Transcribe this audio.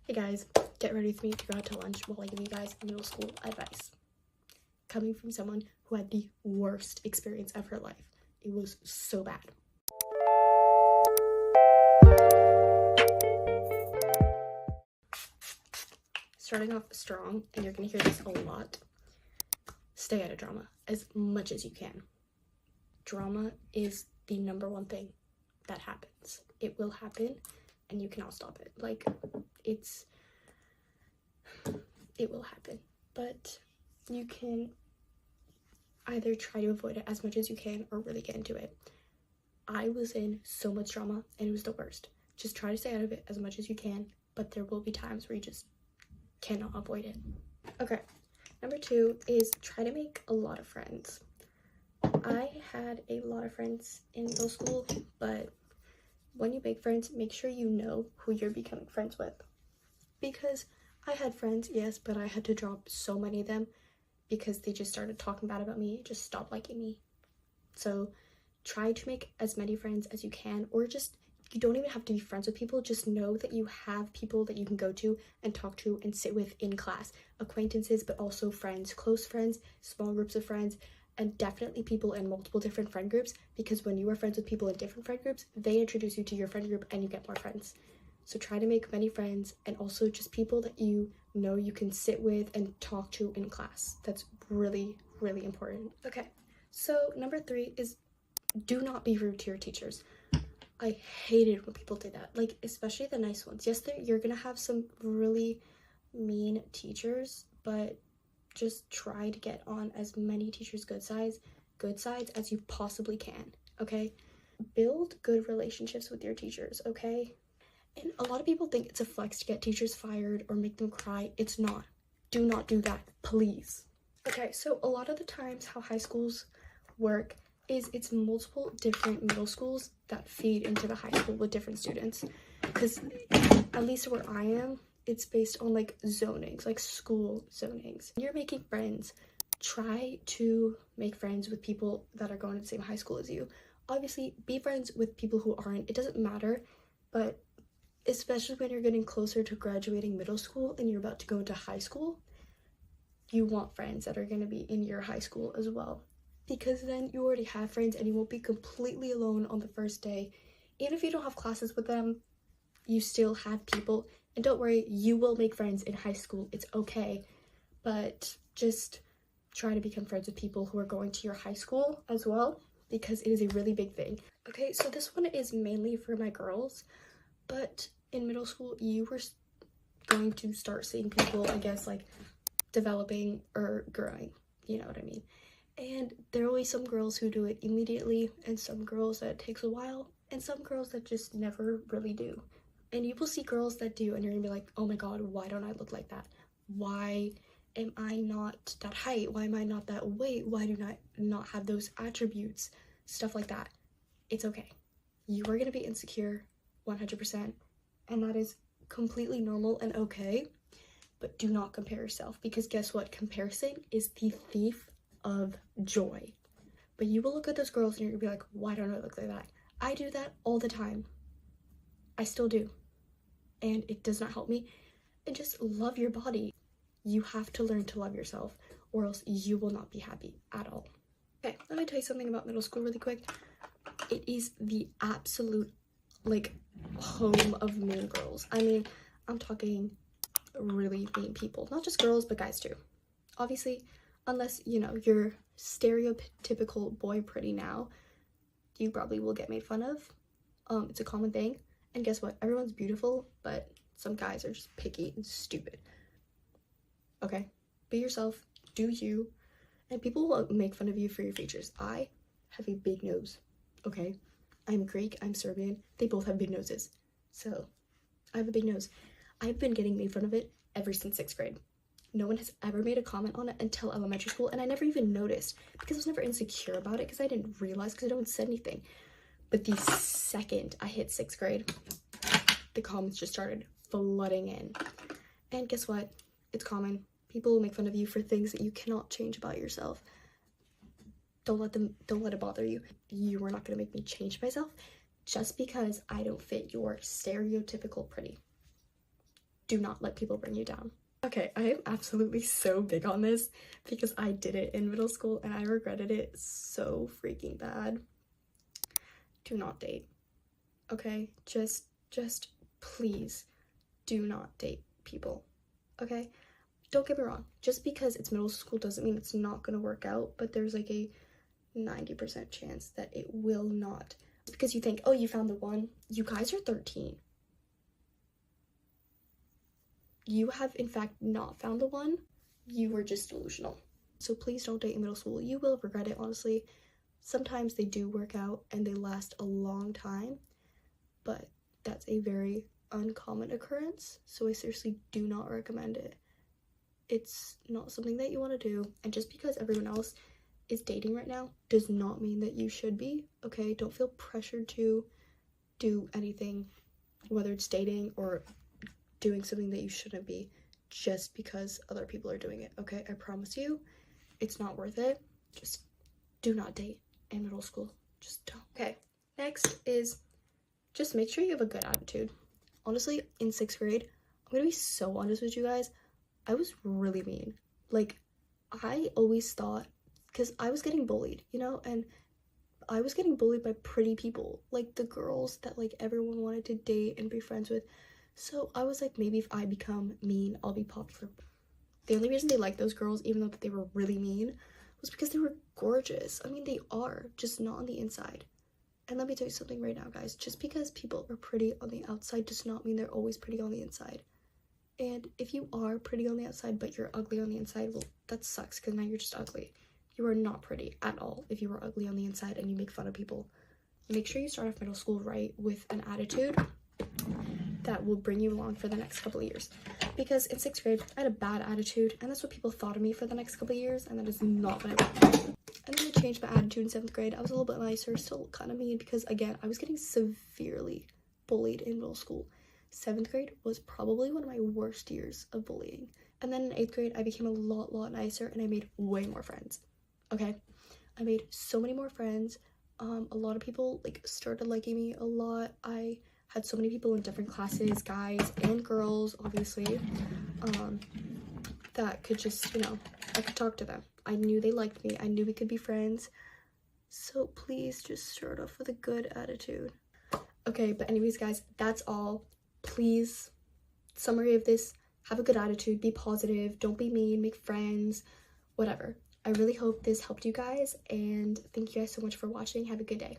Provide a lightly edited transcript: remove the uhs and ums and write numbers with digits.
Hey guys, get ready with me to go out to lunch while I give you guys middle school advice. Coming from someone who had the worst experience of her life. It was so bad. Starting off strong, and you're gonna hear this a lot. Stay out of drama as much as you can. Drama is the number one thing that happens. It will happen, and you cannot stop it. It will happen, but you can either try to avoid it as much as you can or really get into it. I was in so much drama and it was the worst. Just try to stay out of it as much as you can, but there will be times where you just cannot avoid it. Okay, number 2 is try to make a lot of friends. I had a lot of friends in middle school, but when you make friends, make sure you know who you're becoming friends with. Because I had friends, yes, but I had to drop so many of them because they just started talking bad about me, just stopped liking me. So try to make as many friends as you can, or just, you don't even have to be friends with people, just know that you have people that you can go to and talk to and sit with in class. Acquaintances, but also friends, close friends, small groups of friends, and definitely people in multiple different friend groups, because when you are friends with people in different friend groups, they introduce you to your friend group and you get more friends. So try to make many friends, and also just people that you know you can sit with and talk to in class. That's really, really important. Okay, so number 3 is do not be rude to your teachers. I hated when people did that, like especially the nice ones. Yes, you're gonna have some really mean teachers, but just try to get on as many teachers' good sides as you possibly can, okay? Build good relationships with your teachers, okay? And a lot of people think it's a flex to get teachers fired or make them cry. It's not. Do not do that, please. Okay, so a lot of the times how high schools work is it's multiple different middle schools that feed into the high school with different students. Because at least where I am, it's based on like zonings, like school zonings. When you're making friends, try to make friends with people that are going to the same high school as you. Obviously, be friends with people who aren't. It doesn't matter, but especially when you're getting closer to graduating middle school and you're about to go into high school, you want friends that are going to be in your high school as well, because then you already have friends and you won't be completely alone on the first day. Even if you don't have classes with them, you still have people. And don't worry, you will make friends in high school. It's okay, but just try to become friends with people who are going to your high school as well, because it is a really big thing. Okay, so this one is mainly for my girls, but in middle school, you were going to start seeing people, I guess, like developing or growing, you know what I mean? And there are always some girls who do it immediately, and some girls that it takes a while, and some girls that just never really do. And you will see girls that do, and you're gonna be like, oh my god, why don't I look like that? Why am I not that height? Why am I not that weight? Why do I not have those attributes? Stuff like that. It's okay. You are gonna be insecure 100%, and that is completely normal and okay, but do not compare yourself, because guess what? Comparison is the thief of joy. But you will look at those girls and you're gonna be like, why don't I look like that? I do that all the time. I still do, and it does not help me. And just love your body. You have to learn to love yourself, or else you will not be happy at all. Okay, let me tell you something about middle school really quick. It is the absolute like home of mean girls. I mean, I'm talking really mean people, not just girls but guys too. Obviously, unless you know you're stereotypical boy pretty now, you probably will get made fun of. It's a common thing. And guess what? Everyone's beautiful, but some guys are just picky and stupid. Okay, be yourself, do you, and people will make fun of you for your features. I have a big nose, okay? I'm Greek, I'm Serbian, they both have big noses. So, I have a big nose. I've been getting made fun of it ever since 6th grade. No one has ever made a comment on it until elementary school, and I never even noticed, because I was never insecure about it, because I didn't realize, because no one said anything. But the second I hit 6th grade, the comments just started flooding in. And guess what? It's common. People will make fun of you for things that you cannot change about yourself. Don't let it bother you. You are not going to make me change myself just because I don't fit your stereotypical pretty. do not let people bring you down. Okay, I am absolutely so big on this because I did it in middle school and I regretted it so freaking bad. Do not date. Okay, just please do not date people. Okay, don't get me wrong, just because it's middle school doesn't mean it's not gonna work out, but there's like a 90% chance that it will not. Because you think, oh, you found the one. You guys are 13. You have in fact not found the one. You were just delusional. So please don't date in middle school. You will regret it, honestly. Sometimes they do work out and they last a long time, but that's a very uncommon occurrence, so I seriously do not recommend it. It's not something that you want to do, and just because everyone else is dating right now does not mean that you should be. Okay, don't feel pressured to do anything, whether it's dating or doing something that you shouldn't be, just because other people are doing it. Okay, I promise you it's not worth it. Just do not date in middle school. Just don't. Okay, next is just make sure you have a good attitude. Honestly, in 6th grade, I'm gonna be so honest with you guys, I was really mean. Like, I always thought, because I was getting bullied, you know, and I was getting bullied by pretty people, like the girls that like everyone wanted to date and be friends with. So I was like, maybe if I become mean, I'll be popular. The only reason they liked those girls, even though they were really mean, was because they were gorgeous. I mean, they are, just not on the inside. And let me tell you something right now, guys. Just because people are pretty on the outside does not mean they're always pretty on the inside. And if you are pretty on the outside, but you're ugly on the inside, well, that sucks, because now you're just ugly. You are not pretty at all if you are ugly on the inside and you make fun of people. Make sure you start off middle school right with an attitude that will bring you along for the next couple of years. Because in 6th grade, I had a bad attitude, and that's what people thought of me for the next couple of years, and that is not what I want. And then I changed my attitude in 7th grade. I was a little bit nicer, still kind of mean, because again, I was getting severely bullied in middle school. 7th grade was probably one of my worst years of bullying. And then in 8th grade, I became a lot nicer, and I made way more friends. Okay, I made so many more friends. A lot of people like started liking me a lot. I had so many people in different classes, guys and girls, obviously, that could just, you know, I could talk to them. I knew they liked me. I knew we could be friends. So please just start off with a good attitude. Okay, but anyways, guys, that's all. Please, summary of this, have a good attitude, be positive, don't be mean, make friends, whatever. I really hope this helped you guys, and thank you guys so much for watching. Have a good day.